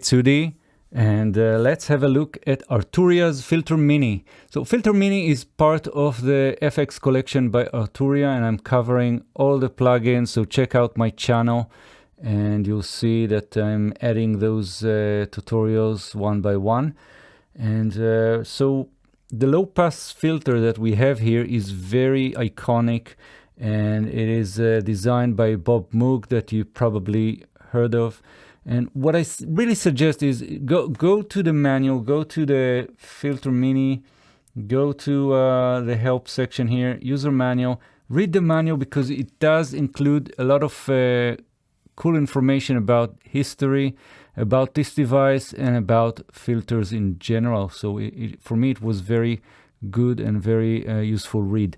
it's Udi, and let's have a look at Arturia's Filter MINI. So Filter MINI is part of the FX collection by Arturia, and I'm covering all the plugins, so check out my channel and you'll see that I'm adding those tutorials one by one. And so the low pass filter that we have here is very iconic, and it is designed by Dr Moog, that you probably heard of. And what I really suggest is go to the manual, go to the Filter MINI, go to the help section here, user manual, read the manual, because it does include a lot of cool information about history, about this device, and about filters in general. So for me, it was very good and very useful read.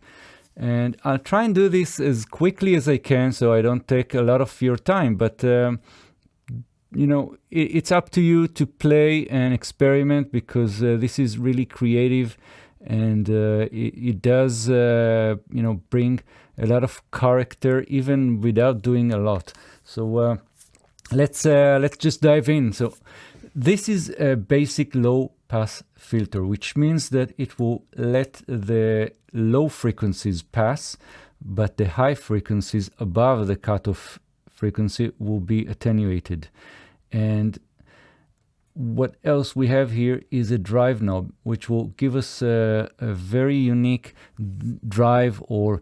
And I'll try and do this as quickly as I can so I don't take a lot of your time, but you know, it's up to you to play and experiment, because this is really creative, and it does you know, bring a lot of character even without doing a lot. So let's just dive in. So this is a basic low pass filter, which means that it will let the low frequencies pass, but the high frequencies above the cutoff frequency will be attenuated. And what else we have here is a drive knob, which will give us a very unique drive or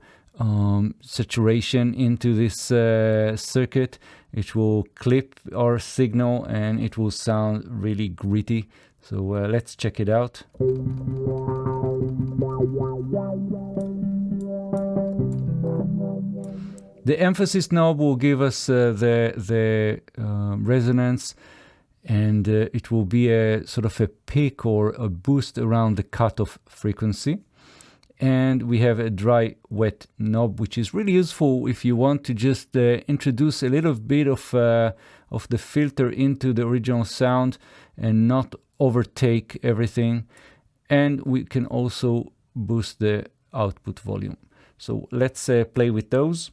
saturation into this circuit. It will clip our signal and it will sound really gritty. So let's check it out. The emphasis knob will give us the resonance, and it will be a sort of a peak or a boost around the cutoff frequency. And we have a dry wet knob, which is really useful if you want to just introduce a little bit of the filter into the original sound and not overtake everything. And we can also boost the output volume. So let's play with those.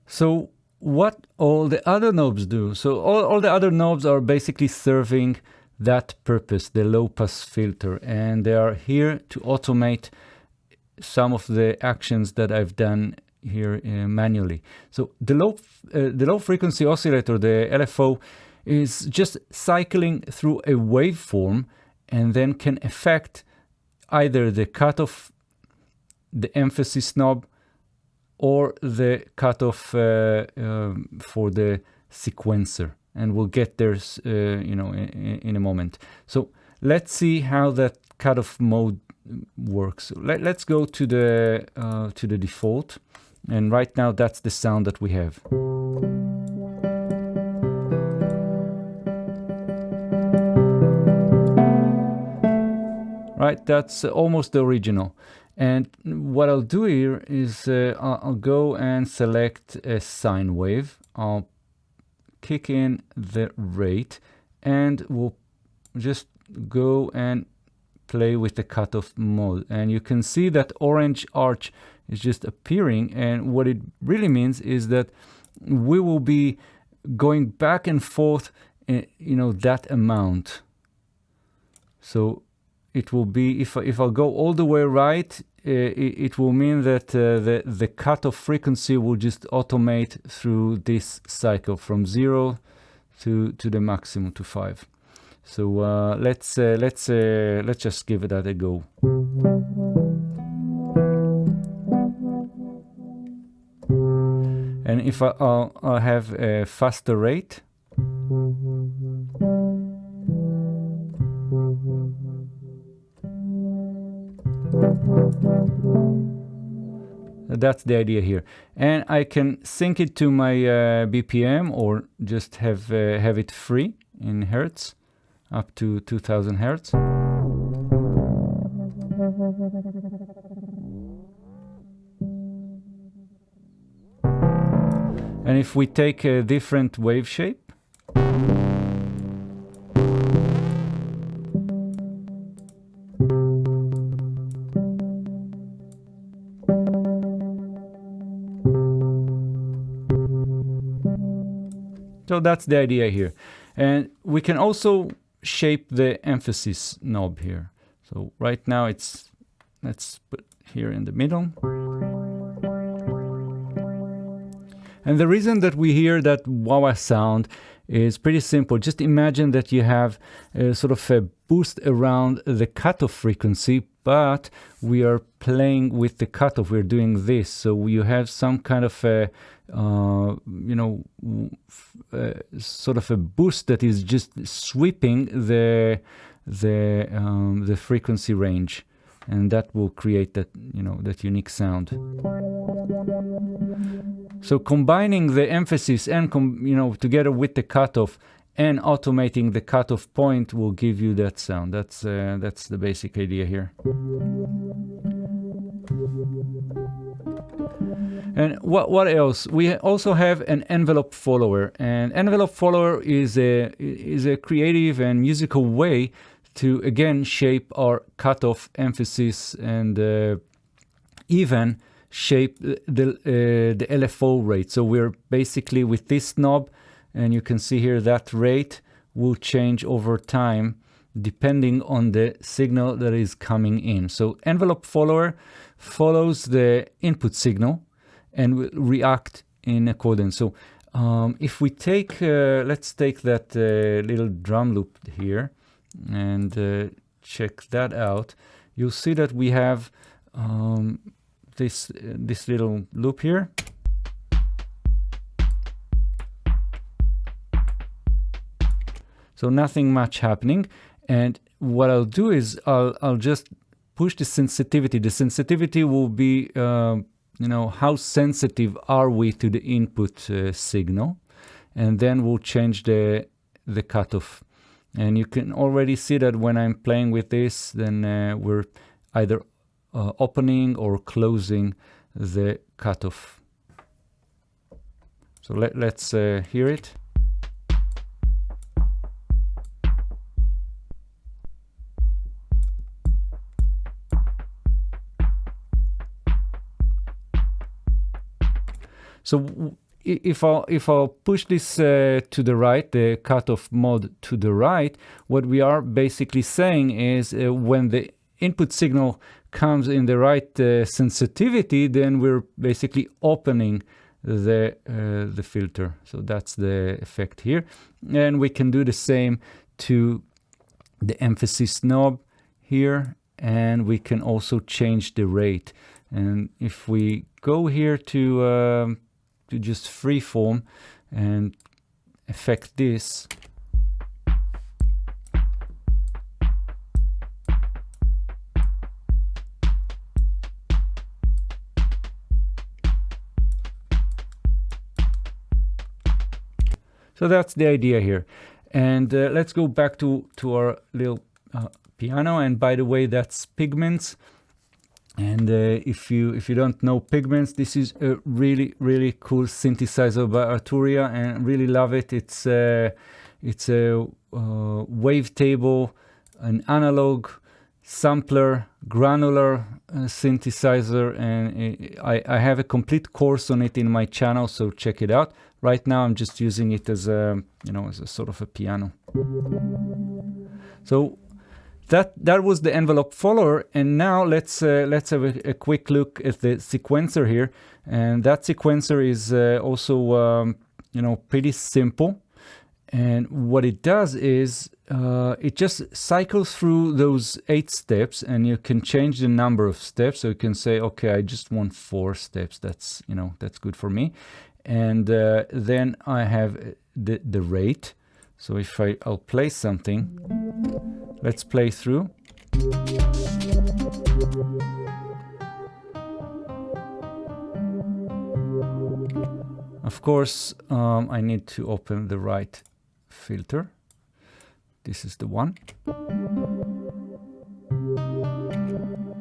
So what all the other knobs do? So all the other knobs are basically serving that purpose, the low pass filter, and they are here to automate some of the actions that I've done here manually. So the low frequency oscillator, the LFO, is just cycling through a waveform and then can affect either the cutoff, the emphasis knob, or the cutoff for the sequencer. And we'll get there you know, in a moment. So let's see how that cutoff mode works. Let's go to the default, and right now that's the sound that we have. Right, that's almost the original. And what I'll do here is I'll go and select a sine wave. I'll kick in the rate, and we'll just go and play with the cutoff mode. And you can see that orange arch is just appearing, and what it really means is that we will be going back and forth, you know, that amount. So it will be, if I'll go all the way right, it will mean that the cutoff frequency will just automate through this cycle from 0 to the maximum, to 5. So let's just give that a go. And if I'll have a faster rate, that's the idea here. And I can sync it to my BPM, or just have it free in hertz, up to 2000 hertz. And if we take a different wave shape, So that's the idea here. And we can also shape the emphasis knob here. So right now let's put here in the middle. And the reason that we hear that wah-wah sound is pretty simple. Just imagine that you have a sort of a boost around the cutoff frequency, but we are playing with the cutoff. We're doing this, so you have some kind of a sort of a boost that is just sweeping the frequency range, and that will create that that unique sound. So combining the emphasis and together with the cutoff and automating the cutoff point will give you that sound. That's the basic idea here. And what else? We also have an envelope follower, and envelope follower is a creative and musical way to again shape our cutoff, emphasis, and even shape the LFO rate. So we're basically with this knob, and you can see here that rate will change over time depending on the signal that is coming in. So envelope follower follows the input signal and will react in accordance. So if we take, let's take that little drum loop here and check that out, you'll see that we have this little loop here. So nothing much happening. And what I'll do is I'll just push the sensitivity. The sensitivity will be, how sensitive are we to the input signal, and then we'll change the cutoff. And you can already see that when I'm playing with this, then we're either opening or closing the cutoff. So let's hear it. So if I'll push this to the right, the cutoff mode to the right, what we are basically saying is when the input signal comes in the right sensitivity, then we're basically opening the filter. So that's the effect here. And we can do the same to the emphasis knob here, and we can also change the rate. And if we go here to just freeform and affect this, so that's the idea here. And let's go back to our little piano. And by the way, that's Pigments. And if you don't know Pigments, this is a really cool synthesizer by Arturia, and really love it. It's a wavetable, an analog sampler, granular synthesizer, and I have a complete course on it in my channel, so check it out. Right now I'm just using it as a as a sort of a piano. So that was the envelope follower, and now let's have a quick look at the sequencer here. And that sequencer is also pretty simple. And what it does is it just cycles through those 8 steps, and you can change the number of steps. So you can say, okay, I just want 4 steps. That's that's good for me. And then I have the rate. So if I'll play something. Let's play through. Of course, I need to open the right filter. This is the one.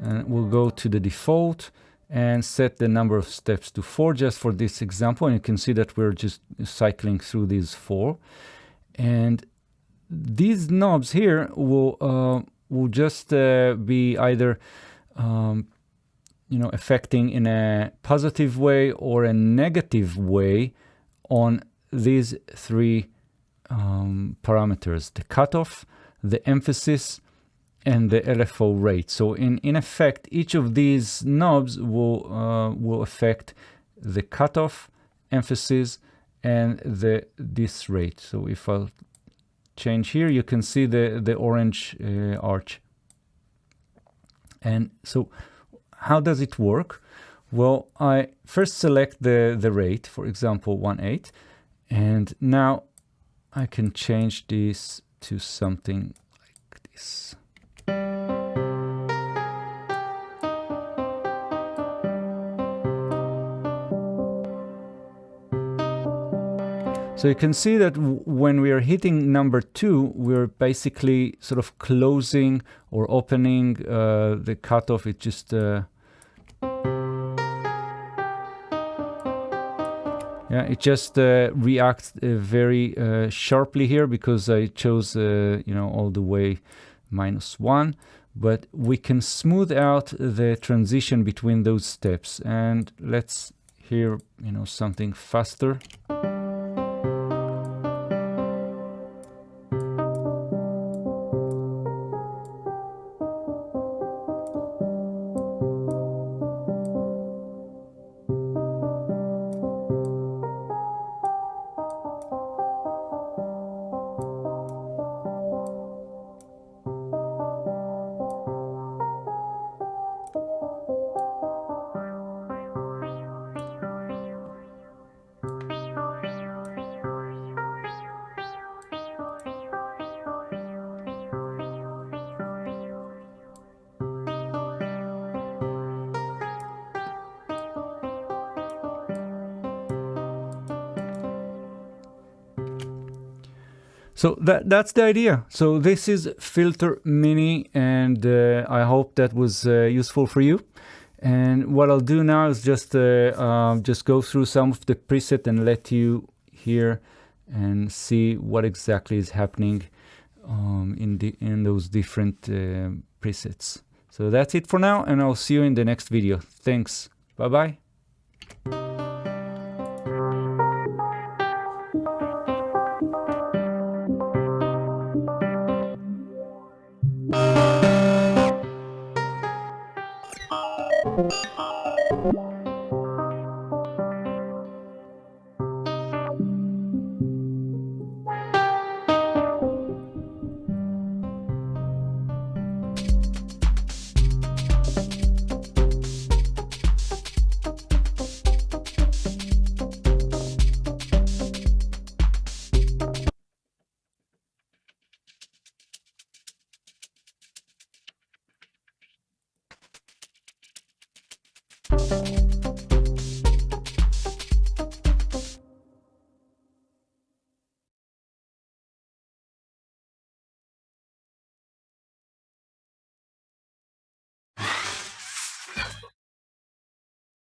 And we'll go to the default and set the number of steps to 4 just for this example. And you can see that we're just cycling through these 4. And these knobs here will just be either affecting in a positive way or a negative way on these three parameters: the cutoff, the emphasis, and the LFO rate. So in effect, each of these knobs will affect the cutoff, emphasis, and this rate. So if I'll change here, you can see the orange arch. And so how does it work? Well, I first select the rate, for example, 1/8, and now I can change this to something like this. So you can see that when we are hitting number 2, we're basically sort of closing or opening the cutoff. It just reacts very sharply here because I chose all the way -1. But we can smooth out the transition between those steps, and let's hear something faster. So that's the idea. So this is Filter Mini, and I hope that was useful for you. And what I'll do now is just go through some of the preset and let you hear and see what exactly is happening in those different presets. So that's it for now, and I'll see you in the next video. Thanks. Bye-bye.